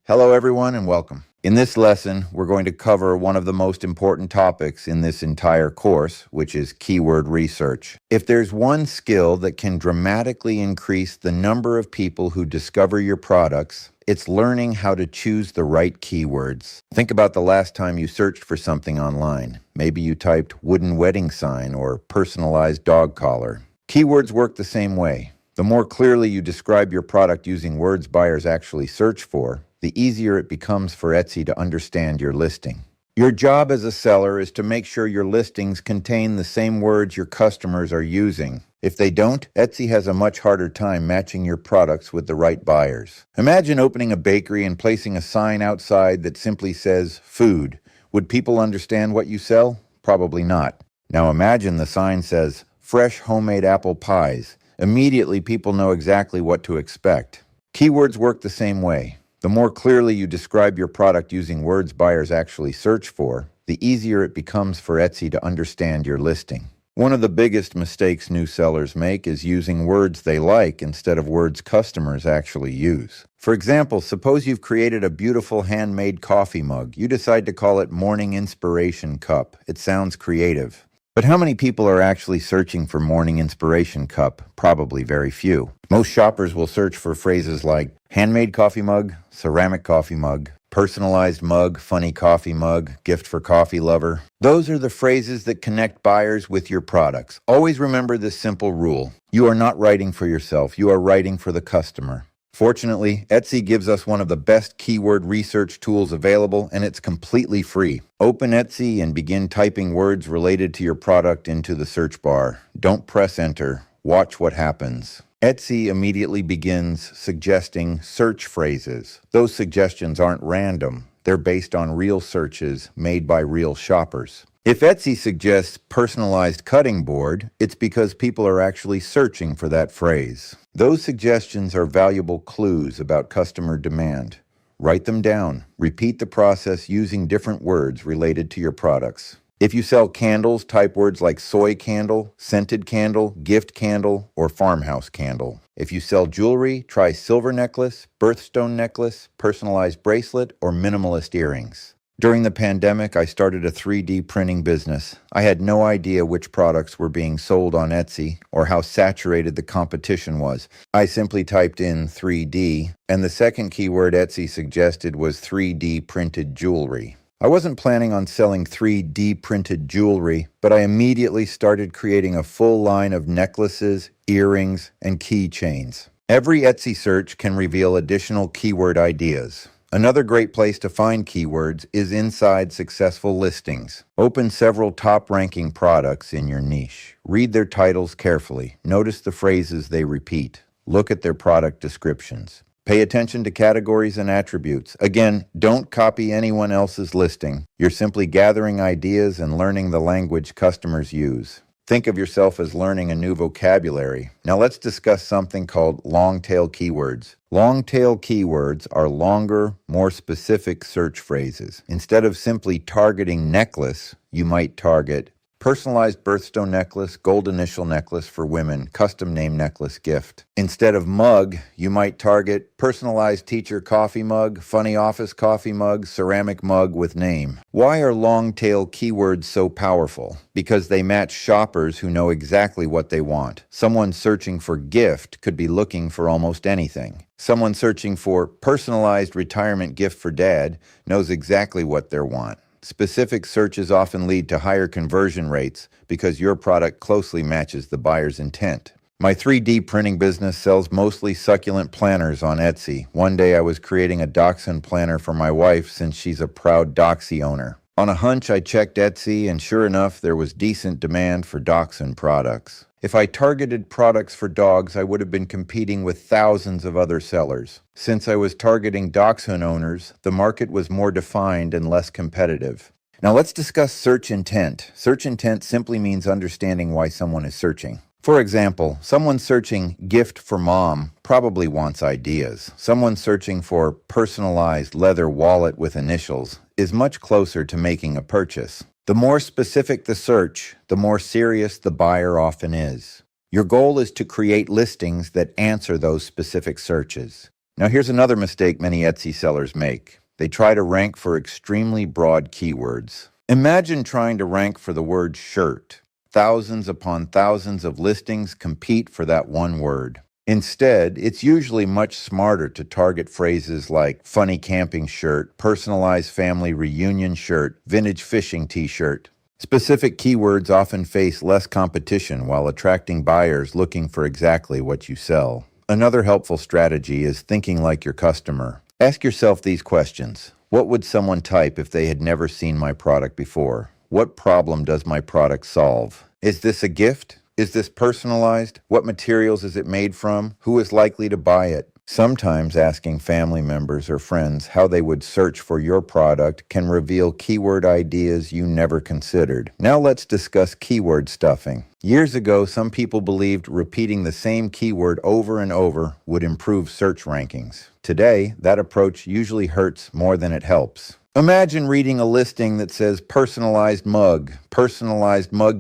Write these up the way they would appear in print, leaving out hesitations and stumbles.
Hello everyone and welcome. In this lesson, we're going to cover one of the most important topics in this entire course, which is keyword research. If there's one skill that can dramatically increase the number of people who discover your products, it's learning how to choose the right keywords. Think about the last time you searched for something online. Maybe you typed wooden wedding sign or personalized dog collar. Keywords work the same way. The more clearly you describe your product using words buyers actually search for, the easier it becomes for Etsy to understand your listing. Your job as a seller is to make sure your listings contain the same words your customers are using. If they don't, Etsy has a much harder time matching your products with the right buyers. Imagine opening a bakery and placing a sign outside that simply says, food. Would people understand what you sell? Probably not. Now imagine the sign says, fresh homemade apple pies. Immediately, people know exactly what to expect. Keywords work the same way. The more clearly you describe your product using words buyers actually search for, the easier it becomes for Etsy to understand your listing. One of the biggest mistakes new sellers make is using words they like instead of words customers actually use. For example, suppose you've created a beautiful handmade coffee mug. You decide to call it Morning Inspiration Cup. It sounds creative. But how many people are actually searching for Morning Inspiration Cup? Probably very few. Most shoppers will search for phrases like handmade coffee mug, ceramic coffee mug, personalized mug, funny coffee mug, gift for coffee lover. Those are the phrases that connect buyers with your products. Always remember this simple rule. You are not writing for yourself. You are writing for the customer. Fortunately, Etsy gives us one of the best keyword research tools available, and it's completely free. Open Etsy and begin typing words related to your product into the search bar. Don't press enter. Watch what happens. Etsy immediately begins suggesting search phrases. Those suggestions aren't random. They're based on real searches made by real shoppers. If Etsy suggests personalized cutting board, it's because people are actually searching for that phrase. Those suggestions are valuable clues about customer demand. Write them down. Repeat the process using different words related to your products. If you sell candles, type words like soy candle, scented candle, gift candle, or farmhouse candle. If you sell jewelry, try silver necklace, birthstone necklace, personalized bracelet, or minimalist earrings. During the pandemic, I started a 3D printing business. I had no idea which products were being sold on Etsy or how saturated the competition was. I simply typed in 3D, and the second keyword Etsy suggested was 3D printed jewelry. I wasn't planning on selling 3D printed jewelry, but I immediately started creating a full line of necklaces, earrings, and keychains. Every Etsy search can reveal additional keyword ideas. Another great place to find keywords is inside successful listings. Open several top-ranking products in your niche. Read their titles carefully. Notice the phrases they repeat. Look at their product descriptions. Pay attention to categories and attributes. Again, don't copy anyone else's listing. You're simply gathering ideas and learning the language customers use. Think of yourself as learning a new vocabulary. Now let's discuss something called long-tail keywords. Long-tail keywords are longer, more specific search phrases. Instead of simply targeting necklace, you might target personalized birthstone necklace, gold initial necklace for women, custom name necklace gift. Instead of mug, you might target personalized teacher coffee mug, funny office coffee mug, ceramic mug with name. Why are long-tail keywords so powerful? Because they match shoppers who know exactly what they want. Someone searching for gift could be looking for almost anything. Someone searching for personalized retirement gift for dad knows exactly what they want. Specific searches often lead to higher conversion rates because your product closely matches the buyer's intent. My 3D printing business sells mostly succulent planters on Etsy. One day I was creating a dachshund planter for my wife since she's a proud Doxy owner. On a hunch, I checked Etsy, and sure enough, there was decent demand for dachshund products. If I targeted products for dogs, I would have been competing with thousands of other sellers. Since I was targeting dachshund owners, the market was more defined and less competitive. Now let's discuss search intent. Search intent simply means understanding why someone is searching. For example, someone searching gift for mom probably wants ideas. Someone searching for personalized leather wallet with initials is much closer to making a purchase. The more specific the search, the more serious the buyer often is. Your goal is to create listings that answer those specific searches. Now, here's another mistake many Etsy sellers make. They try to rank for extremely broad keywords. Imagine trying to rank for the word shirt. Thousands upon thousands of listings compete for that one word. Instead, it's usually much smarter to target phrases like funny camping shirt, personalized family reunion shirt, vintage fishing t-shirt. Specific keywords often face less competition while attracting buyers looking for exactly what you sell. Another helpful strategy is thinking like your customer. Ask yourself these questions. What would someone type if they had never seen my product before? What problem does my product solve? Is this a gift? Is this personalized? What materials is it made from? Who is likely to buy it? Sometimes asking family members or friends how they would search for your product can reveal keyword ideas you never considered. Now let's discuss keyword stuffing. Years ago, some people believed repeating the same keyword over and over would improve search rankings. Today, that approach usually hurts more than it helps. Imagine reading a listing that says personalized mug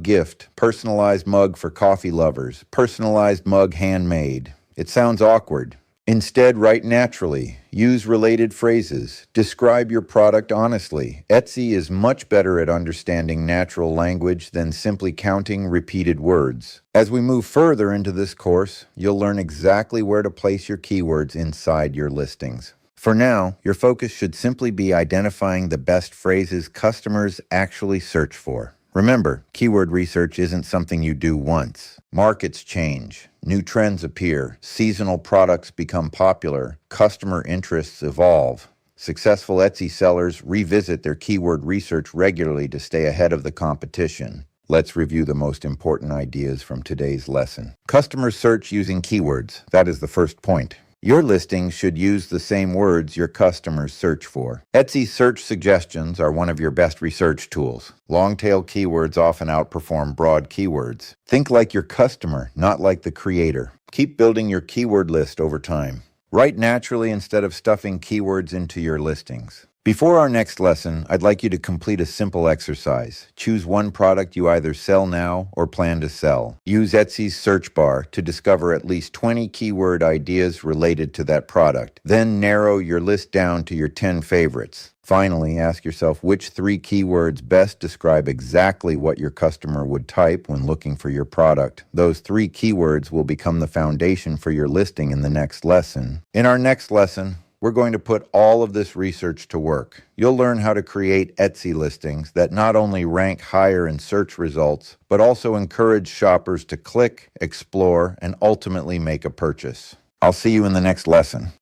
gift, personalized mug for coffee lovers, personalized mug handmade. It sounds awkward. Instead, write naturally. Use related phrases. Describe your product honestly. Etsy is much better at understanding natural language than simply counting repeated words. As we move further into this course, you'll learn exactly where to place your keywords inside your listings. For now, your focus should simply be identifying the best phrases customers actually search for. Remember, keyword research isn't something you do once. Markets change, new trends appear, seasonal products become popular, customer interests evolve. Successful Etsy sellers revisit their keyword research regularly to stay ahead of the competition. Let's review the most important ideas from today's lesson. Customers search using keywords. That is the first point. Your listings should use the same words your customers search for. Etsy search suggestions are one of your best research tools. Long-tail keywords often outperform broad keywords. Think like your customer, not like the creator. Keep building your keyword list over time. Write naturally instead of stuffing keywords into your listings. Before our next lesson, I'd like you to complete a simple exercise. Choose one product you either sell now or plan to sell. Use Etsy's search bar to discover at least 20 keyword ideas related to that product. Then narrow your list down to your 10 favorites. Finally, ask yourself which 3 keywords best describe exactly what your customer would type when looking for your product. Those 3 keywords will become the foundation for your listing in the next lesson. In our next lesson, we're going to put all of this research to work. You'll learn how to create Etsy listings that not only rank higher in search results, but also encourage shoppers to click, explore, and ultimately make a purchase. I'll see you in the next lesson.